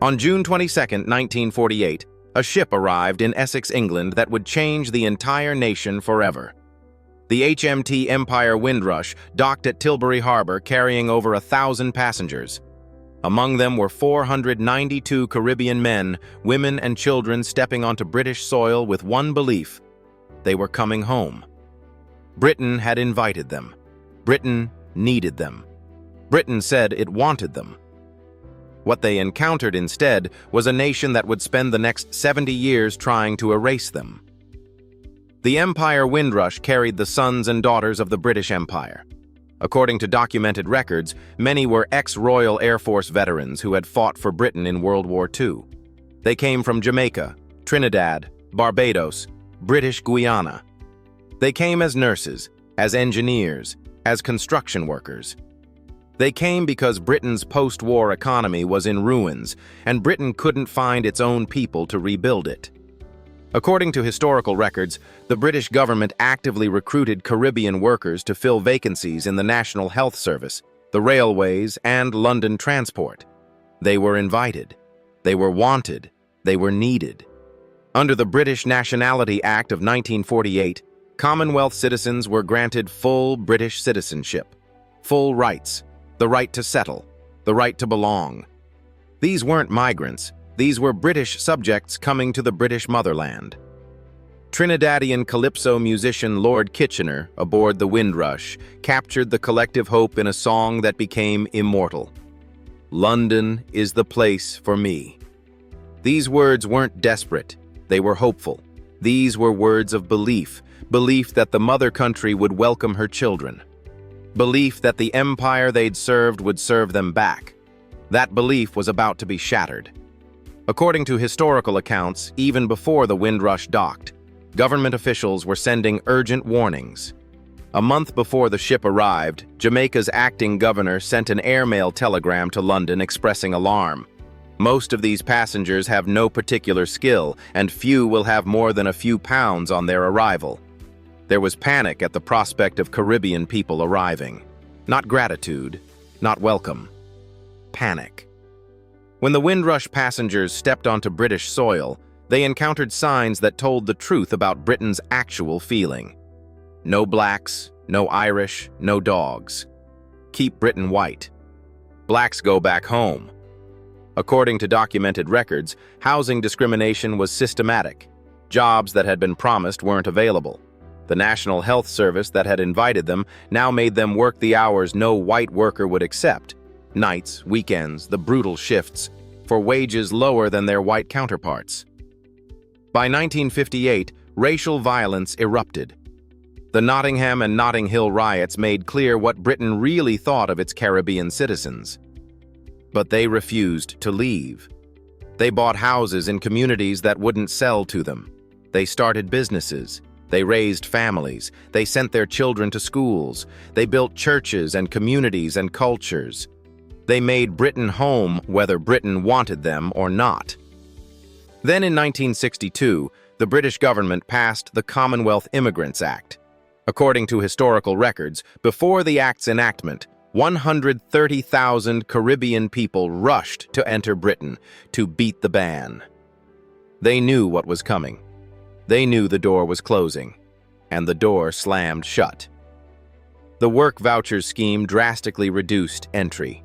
On June 22, 1948, a ship arrived in Essex, England that would change the entire nation forever. The HMT Empire Windrush docked at Tilbury Harbor carrying over 1,000 passengers. Among them were 492 Caribbean men, women, and children stepping onto British soil with one belief: they were coming home. Britain had invited them. Britain needed them. Britain said it wanted them. What they encountered instead was a nation that would spend the next 70 years trying to erase them. The Empire Windrush carried the sons and daughters of the British Empire. According to documented records, many were ex-Royal Air Force veterans who had fought for Britain in World War II. They came from Jamaica, Trinidad, Barbados, British Guiana. They came as nurses, as engineers, as construction workers. They came because Britain's post-war economy was in ruins, and Britain couldn't find its own people to rebuild it. According to historical records, the British government actively recruited Caribbean workers to fill vacancies in the National Health Service, the railways, and London transport. They were invited. They were wanted. They were needed. Under the British Nationality Act of 1948, Commonwealth citizens were granted full British citizenship, full rights, the right to settle, the right to belong. These weren't migrants. These were British subjects coming to the British motherland. Trinidadian calypso musician Lord Kitchener, aboard the Windrush, captured the collective hope in a song that became immortal. "London is the place for me." These words weren't desperate. They were hopeful. These were words of belief, belief that the mother country would welcome her children. Belief that the empire they'd served would serve them back. That belief was about to be shattered. According to historical accounts, even before the Windrush docked, government officials were sending urgent warnings. A month before the ship arrived, Jamaica's acting governor sent an airmail telegram to London expressing alarm. Most of these passengers have no particular skill, and few will have more than a few pounds on their arrival. There was panic at the prospect of Caribbean people arriving. Not gratitude, not welcome. Panic. When the Windrush passengers stepped onto British soil, they encountered signs that told the truth about Britain's actual feeling. No blacks, no Irish, no dogs. Keep Britain white. Blacks go back home. According to documented records, housing discrimination was systematic. Jobs that had been promised weren't available. The National Health Service that had invited them now made them work the hours no white worker would accept. Nights, weekends, the brutal shifts, for wages lower than their white counterparts. By 1958, racial violence erupted. The Nottingham and Notting Hill riots made clear what Britain really thought of its Caribbean citizens. But they refused to leave. They bought houses in communities that wouldn't sell to them. They started businesses. They raised families. They sent their children to schools. They built churches and communities and cultures. They made Britain home whether Britain wanted them or not. Then in 1962, the British government passed the Commonwealth Immigrants Act. According to historical records, before the act's enactment, 130,000 Caribbean people rushed to enter Britain to beat the ban. They knew what was coming. They knew the door was closing, and the door slammed shut. The work vouchers scheme drastically reduced entry.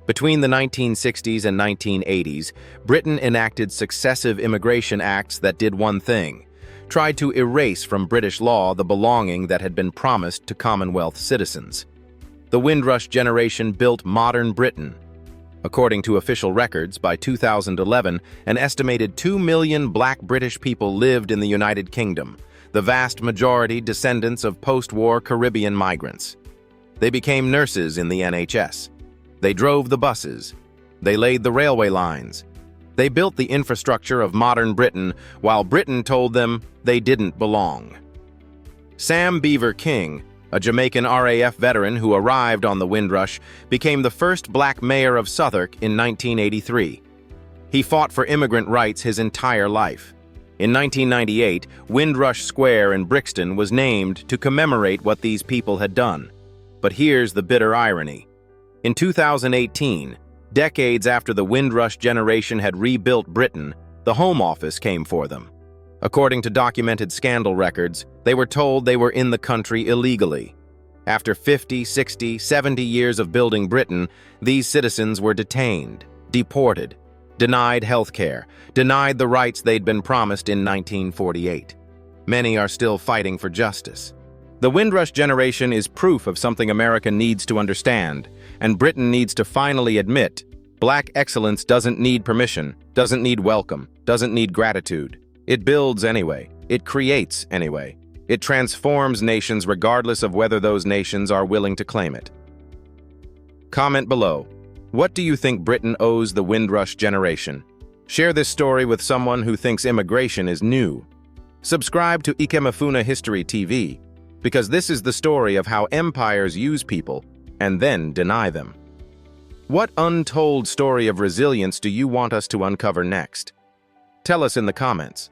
Between the 1960s and 1980s, Britain enacted successive immigration acts that did one thing: tried to erase from British law the belonging that had been promised to Commonwealth citizens. The Windrush generation built modern Britain. According to official records, by 2011, an estimated 2 million black British people lived in the United Kingdom, the vast majority descendants of post-war Caribbean migrants. They became nurses in the NHS. They drove the buses. They laid the railway lines. They built the infrastructure of modern Britain while Britain told them they didn't belong. Sam Beaver King, a Jamaican RAF veteran who arrived on the Windrush, became the first black mayor of Southwark in 1983. He fought for immigrant rights his entire life. In 1998, Windrush Square in Brixton was named to commemorate what these people had done. But here's the bitter irony. In 2018, Decades after the Windrush generation had rebuilt Britain, the Home Office came for them. According to documented scandal records, they were told they were in the country illegally. After 50, 60, 70 years of building Britain, these citizens were detained, deported, denied health care, denied the rights they'd been promised in 1948. Many are still fighting for justice. The Windrush generation is proof of something America needs to understand, and Britain needs to finally admit: Black excellence doesn't need permission, doesn't need welcome, doesn't need gratitude. It builds anyway. It creates anyway. It transforms nations regardless of whether those nations are willing to claim it. Comment below. What do you think Britain owes the Windrush generation? Share this story with someone who thinks immigration is new. Subscribe to Ikemefuna History TV, because this is the story of how empires use people and then deny them. What untold story of resilience do you want us to uncover next? Tell us in the comments.